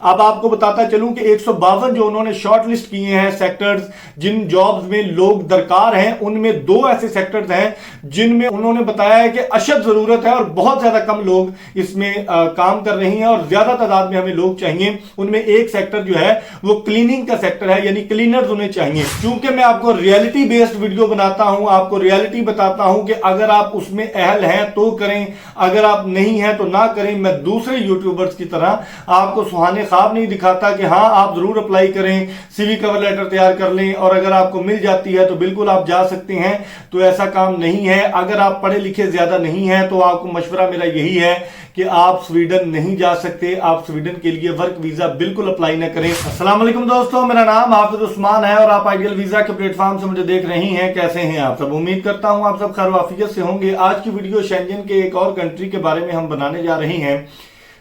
अब आपको बताता चलूं कि 152 जो उन्होंने शॉर्ट लिस्ट किए हैं सेक्टर्स जिन जॉब्स में लोग दरकार हैं, उनमें दो ऐसे सेक्टर्स हैं जिनमें उन्होंने बताया है कि अशद जरूरत है और बहुत ज्यादा कम लोग इसमें काम कर रहे हैं और ज्यादा तादाद में हमें लोग चाहिए। उनमें एक सेक्टर जो है वो क्लीनिंग का सेक्टर है, यानी क्लीनर्स उन्हें चाहिए। क्योंकि मैं आपको रियलिटी बेस्ड वीडियो बनाता हूं, आपको रियलिटी बताता हूं कि अगर आप उसमें अहल हैं तो करें, अगर आप नहीं हैं तो ना करें। मैं दूसरे यूट्यूबर्स की तरह आपको सुहाने ख्वाब नहीं दिखाता कि हाँ आप जरूर अप्लाई करें, सीवी कवर लेटर तैयार कर लें और अगर आपको मिल जाती है तो बिल्कुल आप जा सकते हैं। तो ऐसा काम नहीं है। अगर आप पढ़े लिखे ज्यादा नहीं हैं तो आपको मशवरा मेरा यही है कि आप स्वीडन नहीं जा सकते, आप स्वीडन के लिए वर्क वीजा बिल्कुल अप्लाई ना करें। अस्सलाम वालेकुम दोस्तों, मेरा नाम हाफिज उस्मान है और आप आइडियल वीजा के प्लेटफॉर्म से मुझे देख रही हैं। कैसे हैं आप सब? उम्मीद करता हूं आप सब खैर वाफियत से होंगे। आज की वीडियो शेंजन के एक और कंट्री के बारे में हम बनाने जा रहे हैं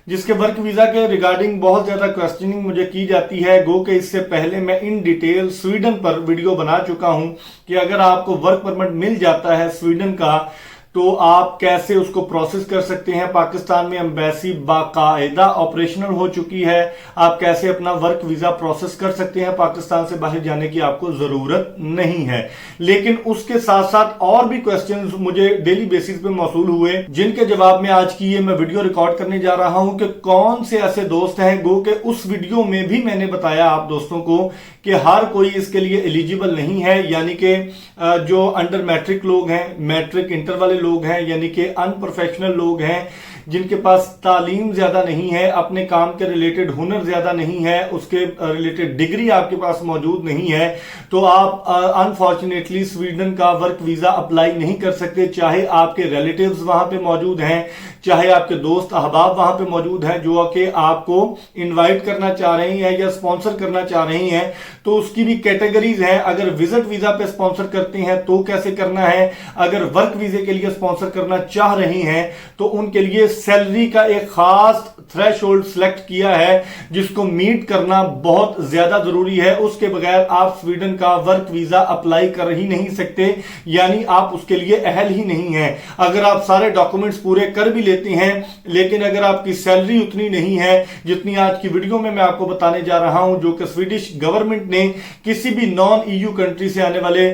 जिसके वर्क वीजा के रिगार्डिंग बहुत ज्यादा क्वेश्चनिंग मुझे की जाती है। गो के इससे पहले मैं इन डिटेल स्वीडन पर वीडियो बना चुका हूं कि अगर आपको वर्क परमिट मिल जाता है स्वीडन का तो आप कैसे उसको प्रोसेस कर सकते हैं। पाकिस्तान में एम्बेसी बाकायदा ऑपरेशनल हो चुकी है। आप कैसे अपना वर्क वीजा प्रोसेस कर सकते हैं, पाकिस्तान से बाहर जाने की आपको जरूरत नहीं है। लेकिन उसके साथ साथ और भी क्वेश्चंस मुझे डेली बेसिस पे मौसूल हुए जिनके जवाब में आज की ये मैं वीडियो रिकॉर्ड करने जा रहा हूं कि कौन से ऐसे दोस्त हैं। गो के उस वीडियो में भी मैंने बताया आप दोस्तों को कि हर कोई इसके लिए एलिजिबल नहीं है, यानी कि जो अंडर मैट्रिक लोग हैं, मैट्रिक इंटर वाले लोग हैं, यानी कि अनप्रोफेशनल लोग हैं जिनके पास तालीम ज्यादा नहीं है, अपने काम के रिलेटेड हुनर ज्यादा नहीं है, उसके रिलेटेड डिग्री आपके पास मौजूद नहीं है, तो आप अनफॉर्चुनेटली स्वीडन का वर्क वीजा अप्लाई नहीं कर सकते। चाहे आपके रिलेटिव्स वहां पे मौजूद हैं, चाहे आपके दोस्त अहबाब वहां पे मौजूद हैं जो कि आपको इनवाइट करना चाह रहे हैं या स्पॉन्सर करना चाह रहे हैं, तो उसकी भी कैटेगरीज हैं। अगर विजिट वीजा पे स्पॉन्सर करते हैं तो कैसे करना है, अगर वर्क वीजे के लिए स्पॉन्सर करना चाह रहे हैं तो उनके लिए सैलरी का एक खास थ्रेशोल्ड सिलेक्ट किया है जिसको मीट करना बहुत ज्यादा जरूरी है। उसके बगैर आप स्वीडन का वर्क वीजा अप्लाई कर ही नहीं सकते, यानी आप उसके लिए अहल ही नहीं है। अगर आप सारे डॉक्यूमेंट्स पूरे कर भी लेते हैं लेकिन अगर आपकी सैलरी उतनी नहीं है जितनी आज की वीडियो में मैं आपको बताने जा रहा हूं, जो कि स्वीडिश गवर्नमेंट ने किसी भी नॉन ईयू कंट्री से आने वाले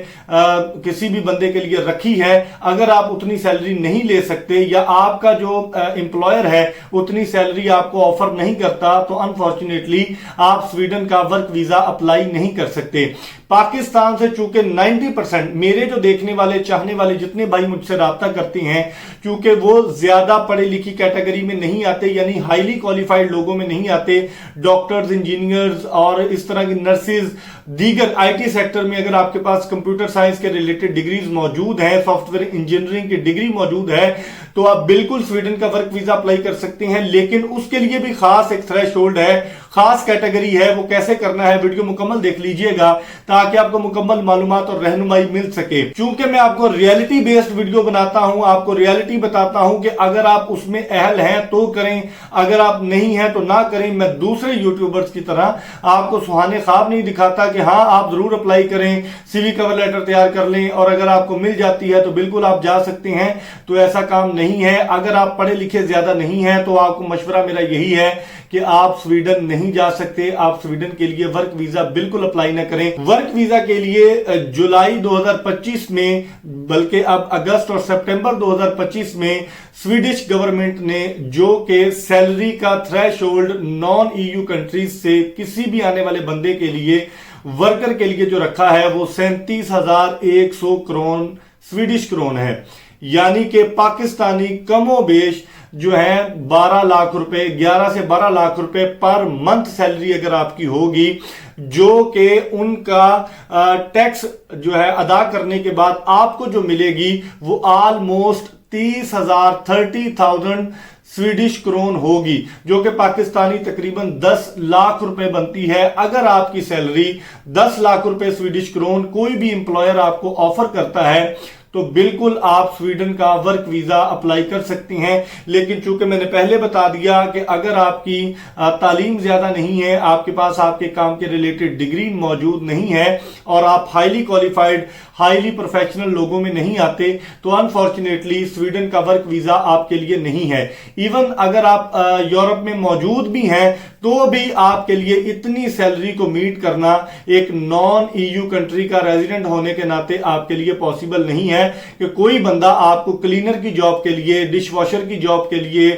किसी भी बंदे के लिए रखी है, अगर आप उतनी सैलरी नहीं ले सकते या आपका जो एम्प्लॉयर है उतनी सैलरी आपको ऑफर नहीं करता तो अनफॉर्चुनेटली आप स्वीडन का वर्क वीजा अप्लाई नहीं कर सकते। पाकिस्तान से चूंकि 90% मेरे जो देखने वाले चाहने वाले जितने भाई मुझसे राब्ता करते हैं, क्योंकि वो ज्यादा पढ़े लिखी कैटेगरी में नहीं आते, यानी हाईली क्वालिफाइड लोगों में नहीं आते, डॉक्टर्स, इंजीनियर्स और इस तरह की नर्सेज, दीगर आईटी सेक्टर में अगर आपके पास कंप्यूटर साइंस के रिलेटेड डिग्रीज मौजूद है, सॉफ्टवेयर इंजीनियरिंग की डिग्री मौजूद है, तो आप बिल्कुल स्वीडन का वर्क वीजा अप्लाई कर सकते हैं। लेकिन उसके लिए भी खास एक थ्रेशोल्ड है, खास कैटेगरी है। वो कैसे करना है वीडियो मुकम्मल देख लीजिएगा ताकि आपको मुकम्मल मालूमात और रहनुमाई मिल सके। क्योंकि मैं आपको रियलिटी बेस्ड वीडियो बनाता हूं, आपको रियलिटी बताता हूं कि अगर आप उसमें अहल हैं तो करें, अगर आप नहीं हैं तो ना करें। मैं दूसरे यूट्यूबर्स की तरह आपको सुहाने ख्वाब नहीं दिखाता कि हाँ आप जरूर अप्लाई करें, सीवी कवर लेटर तैयार कर लें और अगर आपको मिल जाती है तो बिल्कुल आप जा सकते हैं। तो ऐसा काम नहीं है। अगर आप पढ़े लिखे ज्यादा नहीं है तो आपको मशवरा मेरा यही है कि आप स्वीडन नहीं जा सकते, आप स्वीडन के लिए वर्क वीजा बिल्कुल अप्लाई ना करें। वर्क वीजा के लिए जुलाई 2025 में, बल्कि अब अगस्त और सितंबर 2025 में स्वीडिश गवर्नमेंट ने जो के सैलरी का थ्रेशोल्ड नॉन ईयू कंट्रीज से किसी भी आने वाले बंदे के लिए, वर्कर के लिए जो रखा है वो 37,100 क्रोन स्वीडिश क्रोन है, यानी कि पाकिस्तानी कमोबेश जो है 12 लाख रुपए, 11 से 12 लाख रुपए पर मंथ सैलरी अगर आपकी होगी, जो कि उनका टैक्स जो है अदा करने के बाद आपको जो मिलेगी वो ऑलमोस्ट 30,000 स्वीडिश क्रोन होगी, जो कि पाकिस्तानी तकरीबन 10 लाख रुपए बनती है। अगर आपकी सैलरी 10 लाख रुपए स्वीडिश क्रोन कोई भी एम्प्लॉयर आपको ऑफर करता है तो बिल्कुल आप स्वीडन का वर्क वीजा अप्लाई कर सकती हैं। लेकिन चूंकि मैंने पहले बता दिया कि अगर आपकी तालीम ज्यादा नहीं है, आपके पास आपके काम के रिलेटेड डिग्री मौजूद नहीं है और आप हाईली क्वालिफाइड हाईली प्रोफेशनल लोगों में नहीं आते, तो अनफॉर्चुनेटली स्वीडन का वर्क वीजा आपके लिए नहीं है। इवन अगर आप यूरोप में मौजूद भी हैं तो भी आपके लिए इतनी सैलरी को मीट करना एक नॉन ईयू कंट्री का रेजिडेंट होने के नाते आपके लिए पॉसिबल नहीं है कि कोई बंदा आपको क्लीनर की जॉब के लिए, डिश वॉशर की जॉब के लिए,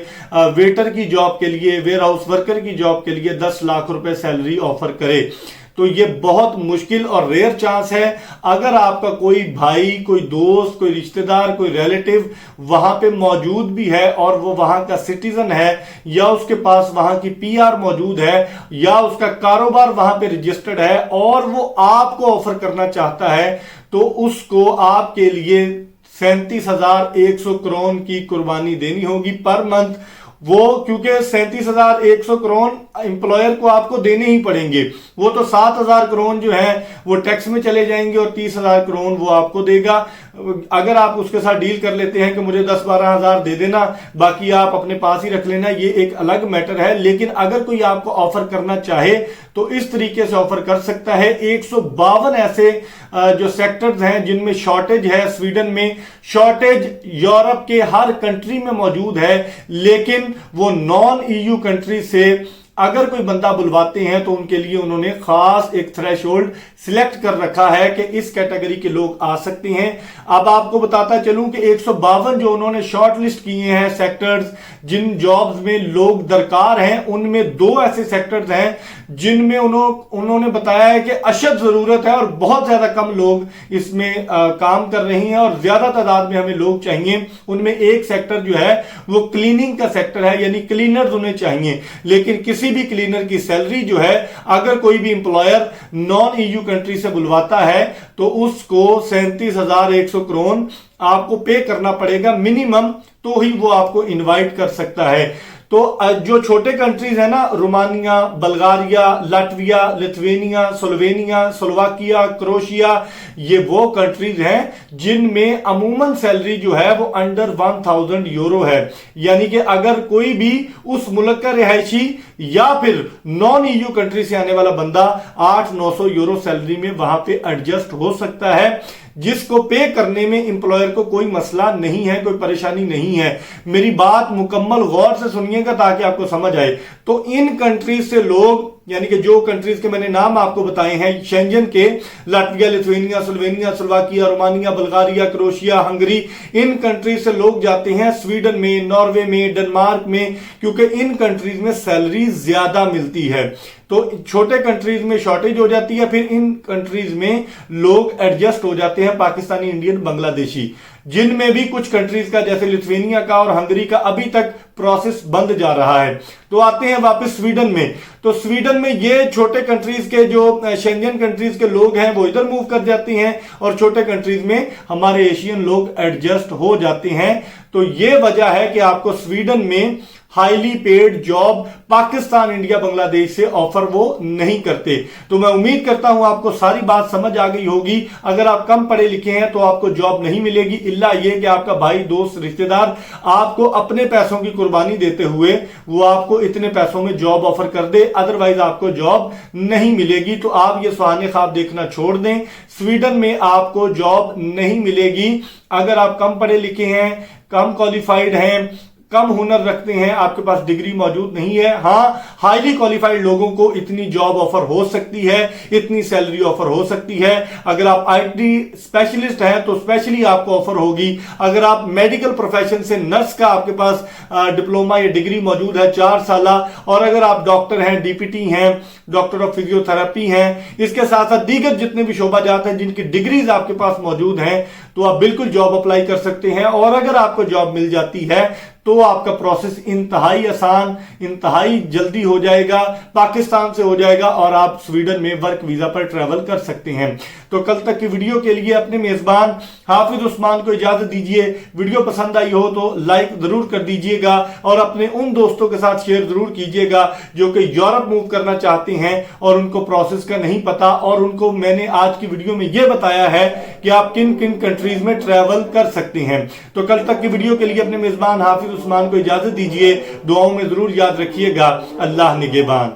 वेटर की जॉब के लिए, वेयर हाउस वर्कर की जॉब के लिए 10 लाख रुपए सैलरी ऑफर करे। तो ये बहुत मुश्किल और रेयर चांस है। अगर आपका कोई भाई, कोई दोस्त, कोई रिश्तेदार, कोई रिलेटिव वहां पे मौजूद भी है और वो वहां का सिटीजन है, या उसके पास वहां की पीआर मौजूद है, या उसका कारोबार वहां पे रजिस्टर्ड है और वो आपको ऑफर करना चाहता है, तो उसको आपके लिए 37,100 करोन की कुर्बानी देनी होगी पर मंथ। वो क्योंकि 37,100 करोन एम्प्लॉयर को आपको देने ही पड़ेंगे। वो तो 7,000 करोन जो है वो टैक्स में चले जाएंगे और 30,000 करोन वो आपको देगा। अगर आप उसके साथ डील कर लेते हैं कि मुझे 10-12 हजार दे देना, बाकी आप अपने पास ही रख लेना, ये एक अलग मैटर है। लेकिन अगर कोई आपको ऑफर करना चाहे तो इस तरीके से ऑफर कर सकता है। 152 ऐसे जो सेक्टर्स हैं जिनमें शॉर्टेज है स्वीडन में। शॉर्टेज यूरोप के हर कंट्री में मौजूद है, लेकिन वो नॉन ईयू कंट्री से अगर कोई बंदा बुलवाते हैं तो उनके लिए उन्होंने खास एक थ्रेशोल्ड सिलेक्ट कर रखा है कि इस कैटेगरी के लोग आ सकते हैं। अब आपको बताता चलूं कि 152 जो उन्होंने शॉर्ट लिस्ट किए हैं सेक्टर्स जिन जॉब्स में लोग दरकार हैं, उनमें 2 ऐसे सेक्टर्स हैं जिनमें उन्होंने बताया है कि अशद जरूरत है और बहुत ज्यादा कम लोग इसमें काम कर रहे हैं और ज्यादा तादाद में हमें लोग चाहिए। उनमें एक सेक्टर जो है वो क्लीनिंग का सेक्टर है, यानी क्लीनर्स उन्हें चाहिए। लेकिन किसी भी क्लीनर की सैलरी जो है अगर कोई भी एम्प्लॉयर नॉन ईयू कंट्री से बुलवाता है तो उसको 37,100 करोन आपको पे करना पड़ेगा मिनिमम, तो ही वो आपको इनवाइट कर सकता है। तो जो छोटे कंट्रीज है ना, Romania, Bulgaria, Latvia, Lithuania, Slovenia, Slovakia, crochet, ये वो कंट्रीज हैं जिनमें अमूमन सैलरी जो है वो अंडर 1,000 यूरो है। यानी कि अगर कोई भी उस मुल्क का रिहायशी या फिर नॉन ईयू कंट्री से आने वाला बंदा 800-900 यूरो सैलरी में वहां पे एडजस्ट हो सकता है, जिसको पे करने में एम्प्लॉयर को कोई मसला नहीं है, कोई परेशानी नहीं है। मेरी बात मुकम्मल गौर से सुनिएगा ताकि आपको समझ आए। तो इन कंट्रीज से लोग, यानी कि जो कंट्रीज के मैंने नाम आपको बताए हैं शेंजन के, Latvia, Lithuania, Slovenia, Slovakia, Romania, Bulgaria, Croatia, Hungary, इन कंट्रीज से लोग जाते हैं स्वीडन में, नॉर्वे में, डेनमार्क में, क्योंकि इन कंट्रीज में सैलरी ज्यादा मिलती है। तो छोटे कंट्रीज में शॉर्टेज हो जाती है, फिर इन कंट्रीज में लोग एडजस्ट हो जाते हैं, पाकिस्तानी, इंडियन, बांग्लादेशी। जिनमें भी कुछ कंट्रीज का जैसे लिथुआनिया का और हंगरी का अभी तक प्रोसेस बंद जा रहा है। तो आते हैं वापस स्वीडन में। तो स्वीडन में ये छोटे कंट्रीज के जो शेंजन कंट्रीज के लोग हैं वो इधर मूव कर जाते हैं और छोटे कंट्रीज में हमारे एशियन लोग एडजस्ट हो जाते हैं। तो ये वजह है कि आपको स्वीडन में highly paid job Pakistan, India, Bangladesh से ऑफर वो नहीं करते। तो मैं उम्मीद करता हूं आपको सारी बात समझ आ गई होगी। अगर आप कम पढ़े लिखे हैं तो आपको जॉब नहीं मिलेगी, इल्ला ये कि आपका भाई, दोस्त, रिश्तेदार आपको अपने पैसों की कुर्बानी देते हुए वो आपको इतने पैसों में जॉब ऑफर कर दे, अदरवाइज आपको जॉब नहीं मिलेगी। तो आप ये सुहाने ख्वाब देखना छोड़ दें। स्वीडन में आपको जॉब नहीं मिलेगी अगर आप कम पढ़े लिखे हैं, कम क्वालिफाइड हैं, कम हुनर रखते हैं, आपके पास डिग्री मौजूद नहीं है। हाँ, हाईली क्वालिफाइड लोगों को इतनी जॉब ऑफर हो सकती है, इतनी सैलरी ऑफर हो सकती है। अगर आप आईटी स्पेशलिस्ट हैं तो स्पेशली आपको ऑफर होगी। अगर आप मेडिकल प्रोफेशन से, नर्स का आपके पास डिप्लोमा या डिग्री मौजूद है 4 साल, और अगर आप डॉक्टर हैं, डीपीटी हैं, डॉक्टर ऑफ फिजियोथेरेपी हैं, इसके साथ साथ दीगर जितने भी शोबाजात हैं जिनकी डिग्रीज आपके पास मौजूद हैं, तो आप बिल्कुल जॉब अप्लाई कर सकते हैं। और अगर आपको जॉब मिल जाती है तो आपका प्रोसेस इंतहाई आसान, इंतहाई जल्दी हो जाएगा, पाकिस्तान से हो जाएगा और आप स्वीडन में वर्क वीजा पर ट्रैवल कर सकते हैं। तो तो कल तक की वीडियो के लिए अपने मेजबान हाफिज उस्मान को इजाजत दीजिए। वीडियो पसंद आई हो तो लाइक जरूर कर दीजिएगा और अपने उन दोस्तों के साथ शेयर जरूर कीजिएगा जो कि यूरोप मूव करना चाहते हैं और उनको प्रोसेस का नहीं पता, और उनको मैंने आज की वीडियो में यह बताया है कि आप किन किन कंट्रीज में ट्रैवल कर सकते हैं। तो कल तक की वीडियो के लिए अपने मेजबान हाफिज उस्मान को इजाजत दीजिए। दुआओं में जरूर याद रखिएगा। अल्लाह निगहबान।